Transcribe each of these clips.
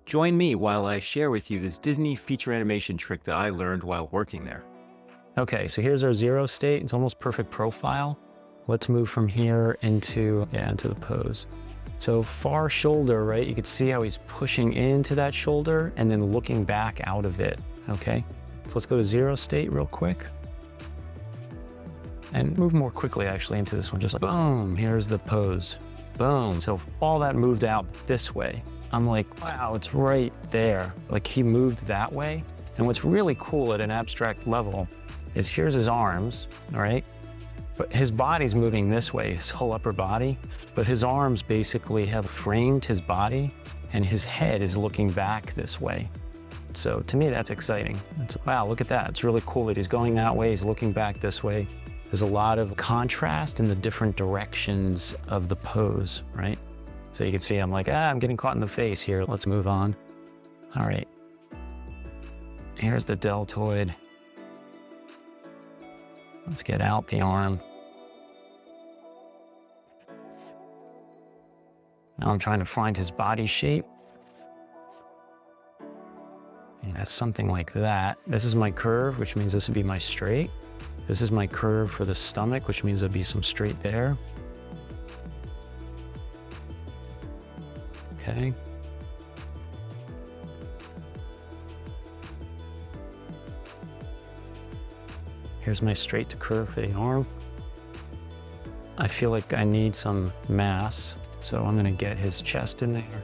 Join me while I share with you this Disney feature animation trick that I learned while working there. Okay, so here's our 0 state. It's almost perfect profile. Let's move from here into the pose. So far shoulder, right? You can see how he's pushing into that shoulder and then looking back out of it, okay? So let's go to 0 state real quick. And move more quickly actually into this one, just like boom, here's the pose, boom. So all that moved out this way. I'm like, wow, it's right there. Like he moved that way. And what's really cool at an abstract level is here's his arms, all right? But his body's moving this way, his whole upper body, but his arms basically have framed his body and his head is looking back this way. So to me, that's exciting. It's, wow, look at that. It's really cool that he's going that way, he's looking back this way. There's a lot of contrast in the different directions of the pose, right? So you can see I'm like, I'm getting caught in the face here. Let's move on. All right. Here's the deltoid. Let's get out the arm. Now I'm trying to find his body shape. And that's something like that. This is my curve, which means this would be my straight. This is my curve for the stomach, which means there'll be some straight there. Okay. Here's my straight to curve for the arm. I feel like I need some mass, so I'm gonna get his chest in there.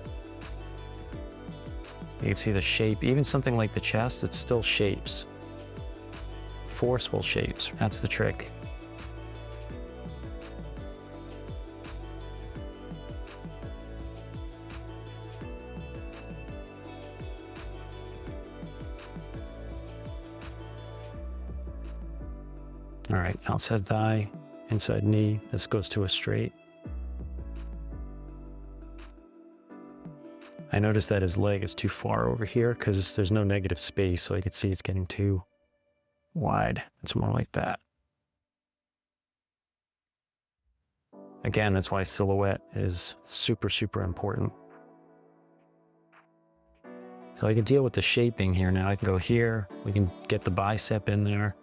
You can see the shape, even something like the chest, it's still shapes. Forceful shapes, that's the trick. All right, outside thigh, inside knee, this goes to a straight. I noticed that his leg is too far over here because there's no negative space, so I can see it's getting too wide. It's more like that. Again, that's why silhouette is super, super important. So I can deal with the shaping here now. I can go here, we can get the bicep in there,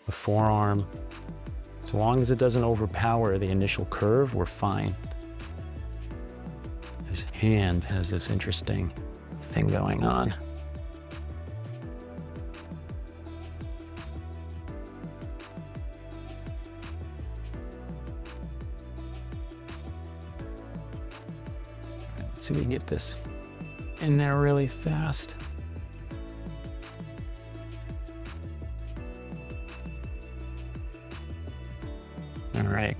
the forearm. As long as it doesn't overpower the initial curve, we're fine. His hand has this interesting thing going on. Let's see if we can get this in there really fast. All right.